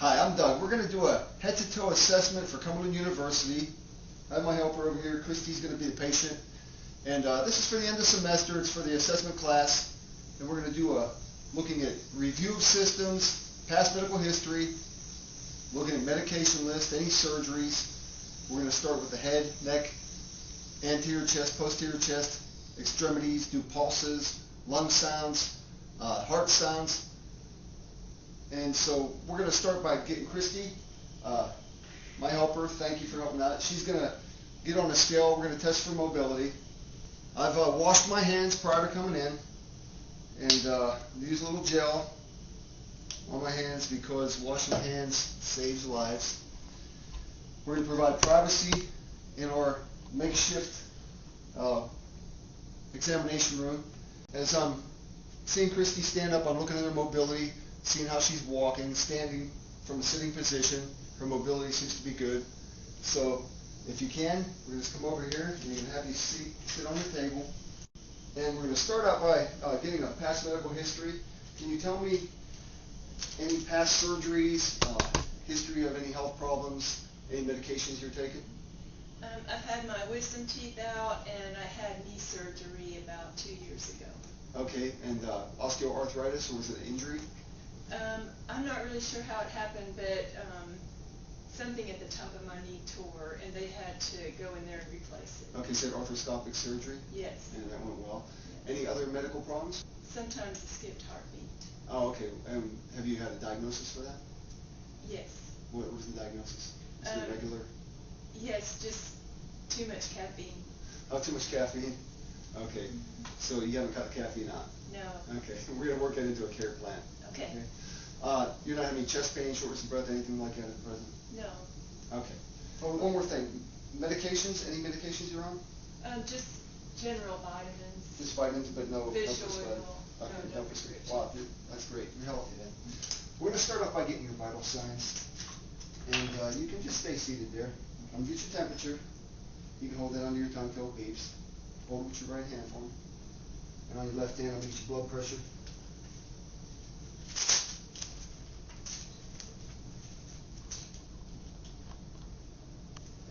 Hi, I'm Doug. We're going to do a head-to-toe assessment for Cumberland University. I have my helper over here. Christy's going to be the patient. And this is for the end of semester. It's for the assessment class. And we're going to do looking at review of systems, past medical history, looking at medication list, any surgeries. We're going to start with the head, neck, anterior chest, posterior chest, extremities, do pulses, lung sounds, heart sounds. And so we're going to start by getting Christy, my helper. Thank you for helping out. She's going to get on a scale. We're going to test for mobility. I've washed my hands prior to coming in, and use a little gel on my hands because washing hands saves lives. We're going to provide privacy in our makeshift examination room. As I'm seeing Christy stand up, I'm looking at her mobility, seeing how she's walking, standing from a sitting position. Her mobility seems to be good. So if you can, we're going to come over here and we're going to have you sit on the table. And we're going to start out by getting a past medical history. Can you tell me any past surgeries, history of any health problems, any medications you're taking? I've had my wisdom teeth out, and I had knee surgery about 2 years ago. Okay, and osteoarthritis, or was it an injury? I'm not really sure how it happened, but something at the top of my knee tore, and they had to go in there and replace it. Okay, so you had arthroscopic surgery? Yes. And that went well. Yes. Any other medical problems? Sometimes a skipped heartbeat. Oh, okay. Have you had a diagnosis for that? Yes. What was the diagnosis? Is it regular? Yes, just too much caffeine. Oh, too much caffeine? Okay. So you haven't cut the caffeine out? No. Okay. We're going to work that into a care plan. Okay. You're not having any chest pain, shortness of breath, anything like that at present? No. Okay. Oh, one more thing. Medications? Any medications you're on? Just general vitamins. Just vitamins, but no Fish oil. Okay, No no prescription. Wow, that's great. You're healthy then. We're going to start off by getting your vital signs. And you can just stay seated there. I'm going to get your temperature. You can hold that under your tongue till it beeps. Hold it with your right hand for me. And on your left hand, I'll get your blood pressure.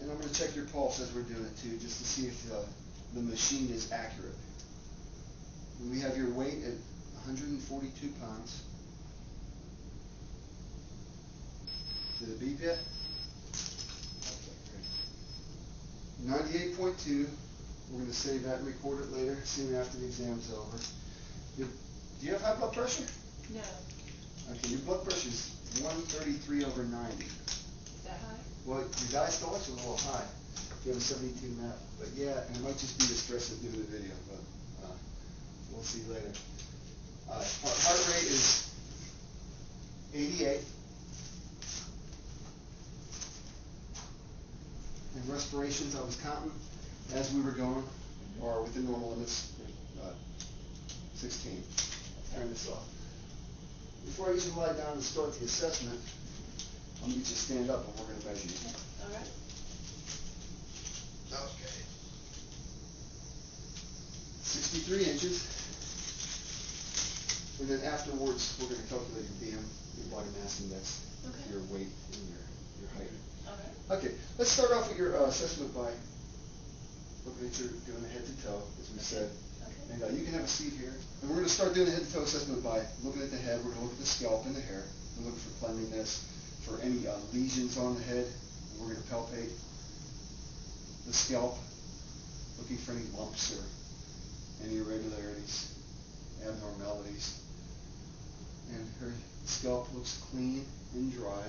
And I'm going to check your pulse as we're doing it too, just to see if the machine is accurate. We have your weight at 142 pounds. Did it beep yet? Okay, great. 98.2. We're going to save that and record it later, soon after the exam's over. Do you have high blood pressure? No. Okay, your blood pressure is 133 over 90. Is that high? Well, your diastolic's a little high. You have a 72 map. But yeah, and it might just be the stress of doing the video, but we'll see later. Heart rate is 88. And respirations, I was counting as we were going, are within normal limits, 16. Turn this off. Before I usually lie down and start the assessment, I'm going to get you to stand up and we're going to measure you. All right. Okay. 63 inches. And then afterwards, we're going to calculate your BM, your body mass index, Okay. your weight, and your height. All right. Okay, let's start off with your assessment by looking at your doing a head to toe, as we said. Okay. And you can have a seat here. And we're going to start doing a head to toe assessment by looking at the head. We're going to look at the scalp and the hair. We're looking for cleanliness, for any lesions on the head. And we're going to palpate the scalp, looking for any lumps or any irregularities, abnormalities. And her scalp looks clean and dry.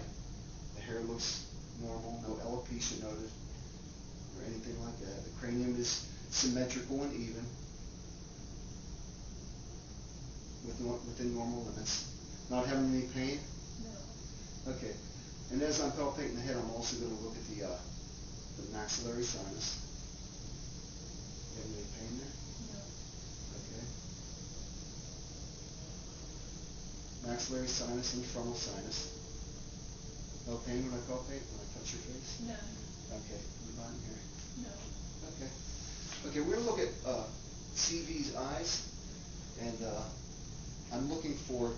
The hair looks normal, no alopecia noted or anything like that. The cranium is symmetrical and even within normal limits. Not having any pain? No. Okay. And as I'm palpating the head, I'm also going to look at the maxillary sinus. Having any pain there? No. Okay. Maxillary sinus and frontal sinus. No pain when I palpate, when I touch your face? No. Okay. Move on here. No. Okay. Okay, we're going to look at CV's eyes, and I'm looking for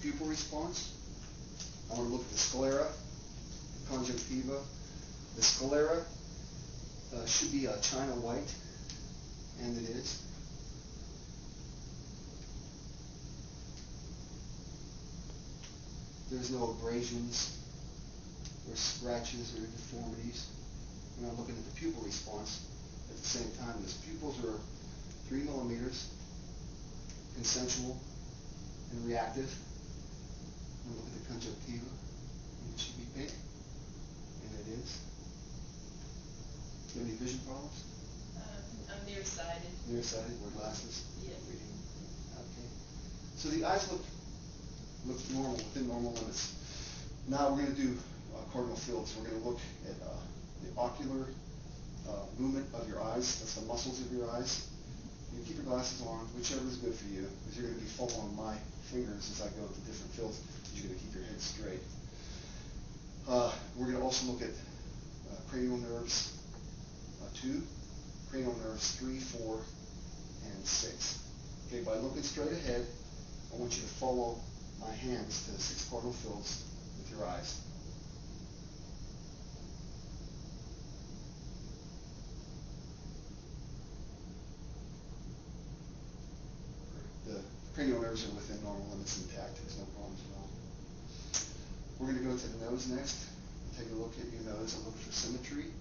pupil response, I want to look at the sclera, conjunctiva. The sclera should be china white, and it is. There's no abrasions or scratches or deformities. And I'm looking at the pupil response at the same time. These pupils are 3 millimeters, consensual and reactive. And look at the conjunctiva, and it should be pink, and it is. Do you have any vision problems? I'm nearsighted. Nearsighted, wear glasses? Yeah. Reading. Okay. So the eyes look normal, within normal limits. Now we're going to do cardinal fields. We're going to look at the ocular movement of your eyes. That's the muscles of your eyes. You can keep your glasses on, whichever is good for you, because you're going to be following my fingers as I go to different fields. You're going to keep your head straight. We're going to also look at cranial nerves 2, cranial nerves 3, 4, and 6. Okay, by looking straight ahead, I want you to follow my hands to the 6 cardinal fields with your eyes. The cranial nerves are within normal limits intact. There's no problems at all. We're going to go to the nose next. Take a look at your nose and look for symmetry.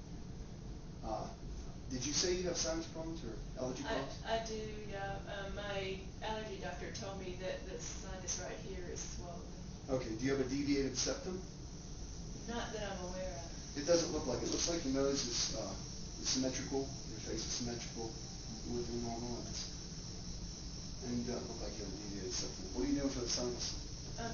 Did you say you have sinus problems or allergy problems? I do, yeah. My allergy doctor told me that the sinus right here is swollen. Okay, do you have a deviated septum? Not that I'm aware of. It doesn't look like it. It looks like your nose is symmetrical, your face is symmetrical, within normal limits. And you don't look like you have a deviated septum. What are you doing for the sinus?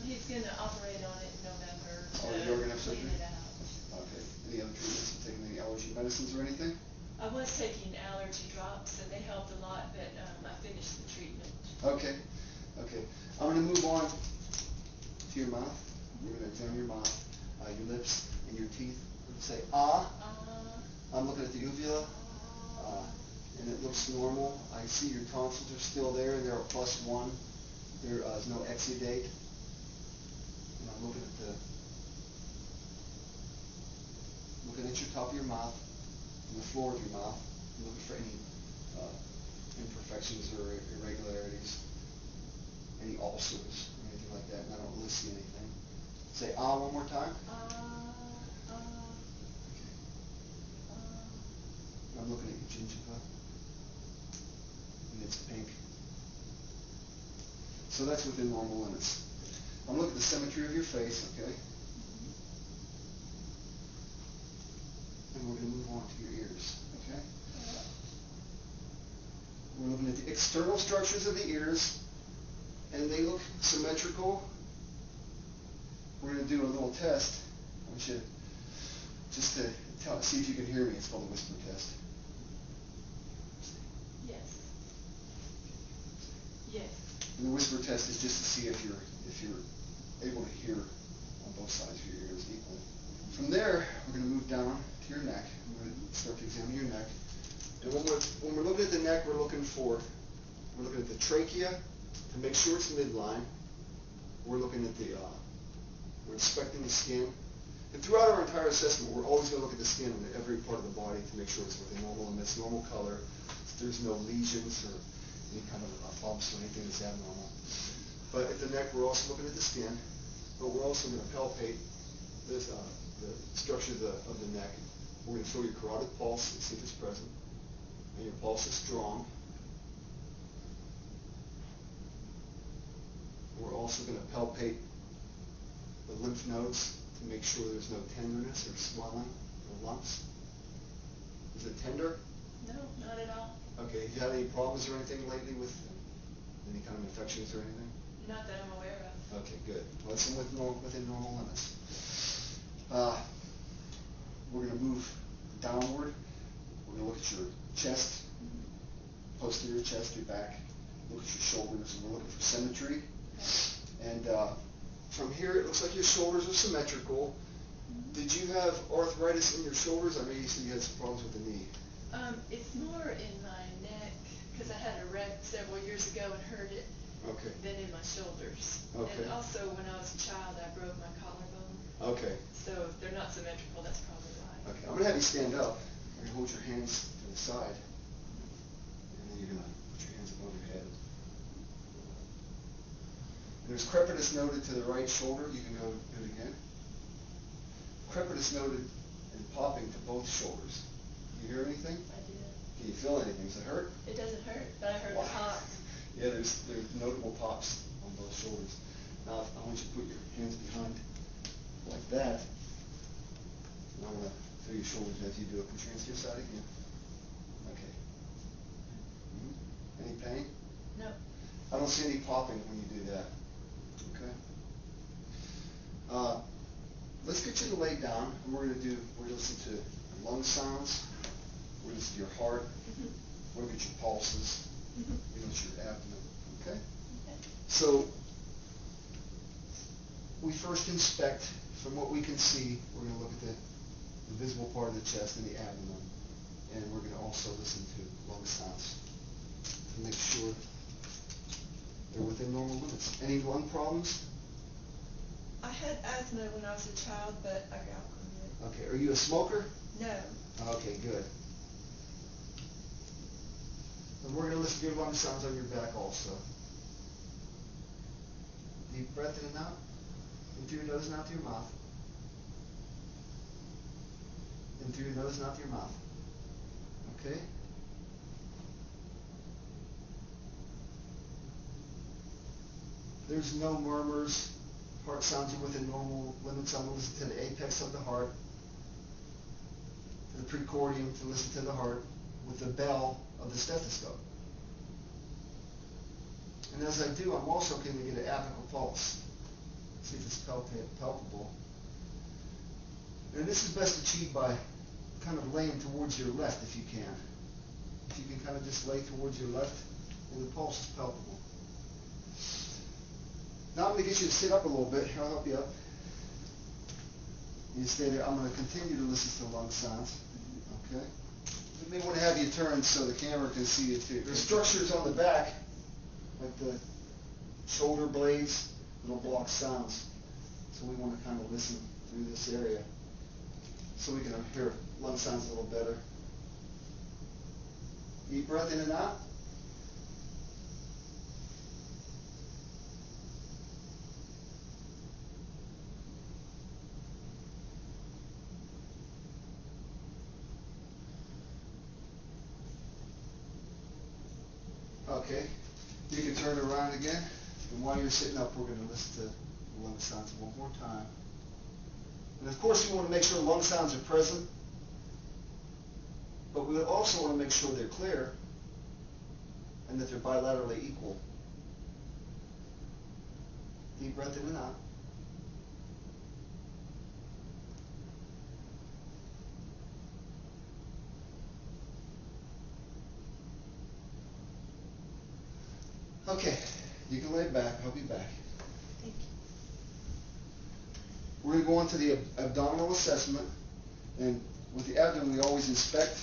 He's going to operate on it in November Oh, you're going to have clean surgery? it out. Okay. Any other treatments? You taking any allergy medicines or anything? I was taking allergy drops, and they helped a lot, but I finished the treatment. Okay. Okay. I'm going to move on to your mouth. We're going to examine your mouth, your lips, and your teeth. Let's say ah. I'm looking at the uvula, and it looks normal. I see your tonsils are still there, and they're a +1. There is no exudate. And I'm looking at your top of your mouth, and the floor of your mouth. I'm looking for any imperfections or irregularities, any ulcers, or anything like that, and I don't really see anything. Say ah one more time. Okay. I'm looking at your gingiva, and it's pink. So that's within normal limits. I'm looking at the symmetry of your face, okay? And we're going to move on to your ears, okay? We're looking at the external structures of the ears, and they look symmetrical. We're going to do a little test. I want you just to see if you can hear me. It's called a whisper test. Yes. Yes. And the whisper test is just to see if you're able to hear on both sides of your ears equally. From there, we're going to move down to your neck. We're going to start to examine your neck. And when we're looking at the neck, we're looking at the trachea to make sure it's midline. We're looking at we're inspecting the skin. And throughout our entire assessment, we're always going to look at the skin on every part of the body to make sure it's within normal limits, normal color. There's no lesions or any kind of bumps or anything that's abnormal. But at the neck, we're also looking at the skin, but we're also going to palpate the structure of the neck. We're going to feel your carotid pulse and see if it's present. And your pulse is strong. We're also going to palpate the lymph nodes to make sure there's no tenderness or swelling or lumps. Is it tender? No, not at all. Okay. Have you had any problems or anything lately with any kind of infections or anything? Not that I'm aware of. Okay, good. Well, it's within normal limits. We're going to move downward. We're going to look at your chest, posterior chest, your back. Look at your shoulders, and we're looking for symmetry. And from here, it looks like your shoulders are symmetrical. Did you have arthritis in your shoulders? I know you said you had some problems with the knee. It's more in my neck, because I had a wreck several years ago and hurt it, Okay. than in my shoulders. Okay. And also, when I was a child, I broke my collarbone. Okay. So if they're not symmetrical, that's probably why. Okay, I'm going to have you stand up. You're going to hold your hands to the side. And then you're going to put your hands above your head. And there's crepitus noted to the right shoulder. You can go do it again. Crepitus noted and popping to both shoulders. You hear anything? I did. Can you feel anything? Does it hurt? It doesn't hurt, but I heard Wow. the pop. Yeah, there's notable pops on both shoulders. Now, I want you to put your hands behind like that. And I'm going to feel your shoulders as you do it. Put your hands to your side again. Okay. Mm-hmm. Any pain? No. I don't see any popping when you do that. Okay. Let's get you to lay down, and we're going to listen to lung sounds. We're going to listen to your heart. Mm-hmm. We're going to get your pulses. Mm-hmm. We're going to get your abdomen. Okay? Okay. So, we first inspect, from what we can see, we're going to look at the visible part of the chest and the abdomen. And we're going to also listen to lung sounds to make sure they're within normal limits. Any lung problems? I had asthma when I was a child, but I got over Okay. Are you a smoker? it. No. Okay, good. And we're going to listen to your lung sounds on your back also. Deep breath in and out. In through your nose and out through your mouth. In through your nose and out through your mouth. Okay? There's no murmurs. Heart sounds are within normal limits. I'm going to listen to the apex of the heart, to the precordium, to listen to the heart with the bell of the stethoscope. And as I do, I'm also going to get an apical pulse. See if it's palpable. And this is best achieved by kind of laying towards your left if you can. If you can kind of just lay towards your left, and the pulse is palpable. Now I'm going to get you to sit up a little bit. Here, I'll help you up. You stay there. I'm going to continue to listen to lung sounds. Okay? You may want to have you turned so the camera can see it too. There's structures on the back, like the shoulder blades, that'll block sounds. So we want to kind of listen through this area so we can hear lung sounds a little better. Deep breath in and out. Okay, you can turn around again, and while you're sitting up, we're going to listen to the lung sounds one more time. And of course, we want to make sure lung sounds are present, but we also want to make sure they're clear and that they're bilaterally equal. Deep breath in and out. Okay, you can lay back. I'll be back. Thank you. We're going to go on to the abdominal assessment. And with the abdomen, we always inspect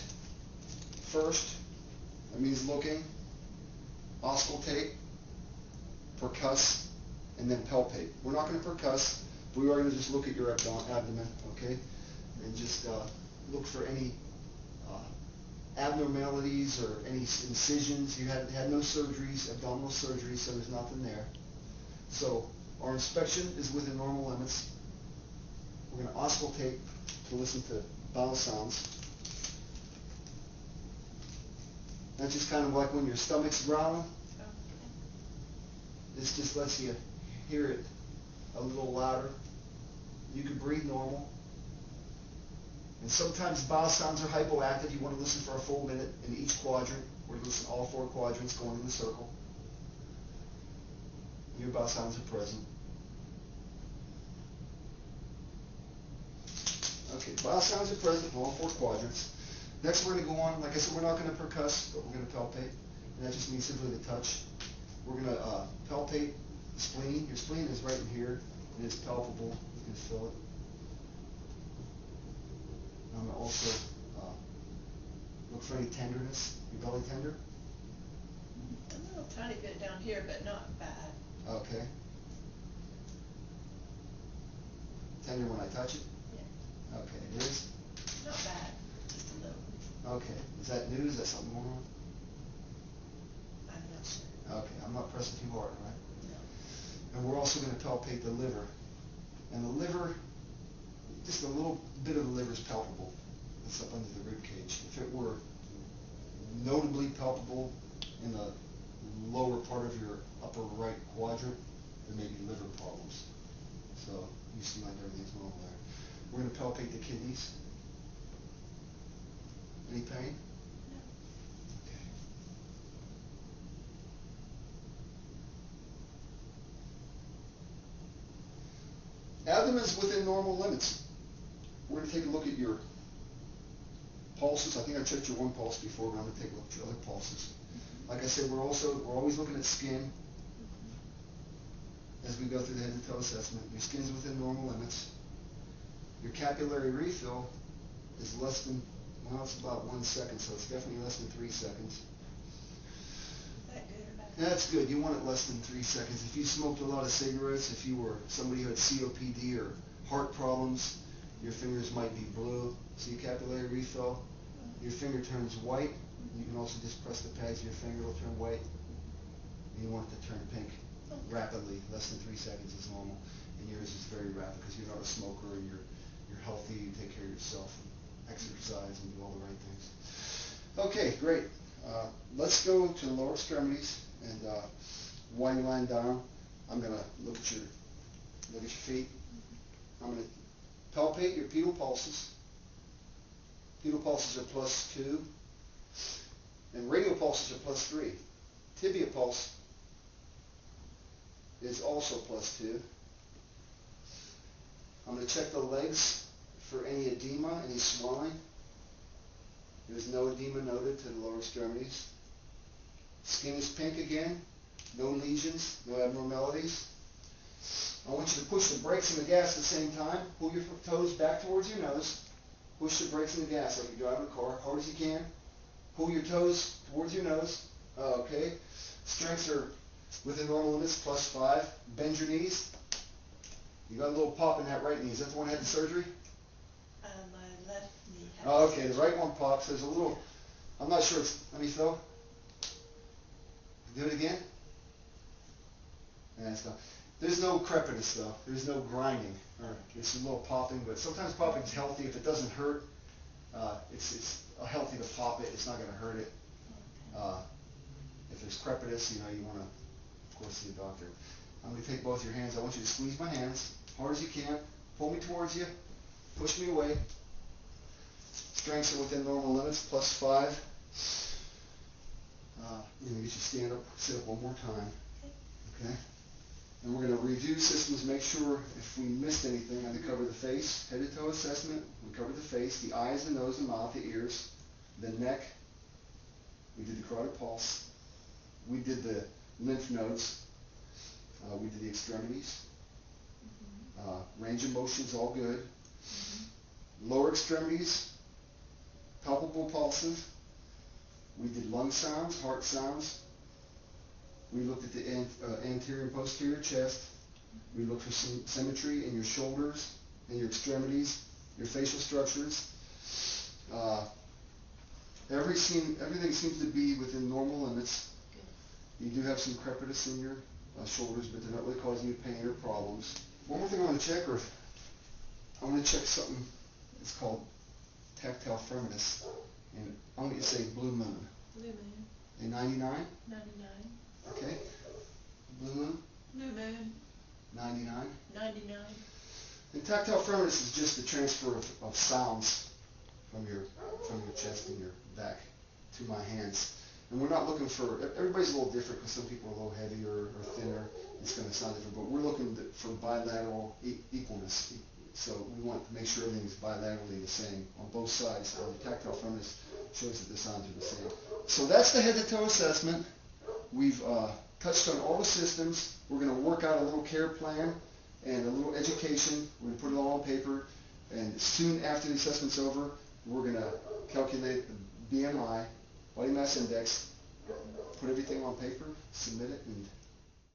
first. That means looking, auscultate, percuss, and then palpate. We're not going to percuss. We are going to just look at your abdomen, okay? And just look for any abnormalities or any incisions. You had no surgeries, abdominal surgery, so there's nothing there. So our inspection is within normal limits. We're going to auscultate to listen to bowel sounds. That's just kind of like when your stomach's growling. Oh, okay. This just lets you hear it a little louder. You can breathe normal. And sometimes bowel sounds are hypoactive. You want to listen for a full minute in each quadrant. We're going to listen to all 4 quadrants going in the circle. Your bowel sounds are present. Okay, bowel sounds are present in all 4 quadrants. Next we're going to go on, like I said, we're not going to percuss, but we're going to palpate. And that just means simply to touch. We're going to palpate the spleen. Your spleen is right in here, and it's palpable. You can feel it. I'm going to also look for any tenderness. Your belly tender? A little tiny bit down here, but not bad. Okay. tender when I touch it? Yeah. Okay, it is? Not bad, just a little. Okay, is that news? Is that something going on? I'm not sure. Okay, I'm not pressing too hard, right? No. And we're also going to palpate the liver. And the liver, just a little bit of the liver is palpable. It's up under the rib cage. If it were notably palpable in the lower part of your upper right quadrant, there may be liver problems. So you seem like everything's normal there. We're going to palpate the kidneys. Any pain? No. Okay. Abdomen's within normal limits. We're going to take a look at your pulses. I think I checked your one pulse before, but I'm going to take a look at your other pulses. Like I said, we're always looking at skin as we go through the head to toe assessment. Your skin's within normal limits. Your capillary refill is less than, well, it's about 1 second, so it's definitely less than 3 seconds. Is that good or bad? That's good. You want it less than 3 seconds. If you smoked a lot of cigarettes, if you were somebody who had COPD or heart problems, your fingers might be blue. See capillary refill? Your finger turns white. You can also just press the pads of your finger, it'll turn white. And you want it to turn pink rapidly. Less than 3 seconds is normal. And yours is very rapid because you're not a smoker and you're healthy, you take care of yourself and exercise and do all the right things. Okay, great. Let's go to the lower extremities, and while you're lying down, I'm going to look at your feet. I'm going to palpate your pedal pulses. Pedal pulses are +2, and radial pulses are +3. Tibia pulse is also +2. I'm going to check the legs for any edema, any swelling. There's no edema noted to the lower extremities. Skin is pink again. No lesions, no abnormalities. I want you to push the brakes and the gas at the same time. Pull your toes back towards your nose. Push the brakes and the gas like you're driving a car, hard as you can. Pull your toes towards your nose. Okay. Strengths are within normal limits, +5. Bend your knees. You got a little pop in that right knee. Is that the one that had the surgery? My left knee has. Oh, okay, the right one pops. There's a little, I'm not sure. Let me feel. Do it again. And that's gone. There's no crepitus though. There's no grinding. There's a little popping, but sometimes popping is healthy if it doesn't hurt. It's healthy to pop it. It's not going to hurt it. If there's crepitus, you want to, of course, see a doctor. I'm going to take both your hands. I want you to squeeze my hands hard as you can. Pull me towards you. Push me away. Strengths are within normal limits, +5. Get you stand up, sit up one more time. Okay? And we're going to review systems, make sure if we missed anything. I'm going to cover the face, head to toe assessment. We covered the face, the eyes, the nose, the mouth, the ears, the neck. We did the carotid pulse. We did the lymph nodes. We did the extremities. Range of motion is all good. Lower extremities, palpable pulses. We did lung sounds, heart sounds. We looked at the anterior and posterior chest. We looked for some symmetry in your shoulders and your extremities, your facial structures. Everything seems to be within normal limits. You do have some crepitus in your shoulders, but they're not really causing you pain or problems. One more thing I want to check, I want to check something. It's called tactile firmness, and I want you to say blue moon. Blue moon. A 99? 99. Okay. Blue moon? Blue moon. 99? 99. And tactile firmness is just the transfer of sounds from your chest and your back to my hands. And we're not looking for, everybody's a little different because some people are a little heavier or thinner. It's going to sound different, but we're looking for bilateral equalness. So we want to make sure everything's bilaterally the same on both sides. The tactile firmness shows that the sounds are the same. So that's the head to toe assessment. We've touched on all the systems. We're going to work out a little care plan and a little education. We're going to put it all on paper. And soon after the assessment's over, we're going to calculate the BMI, body mass index, put everything on paper, submit it, and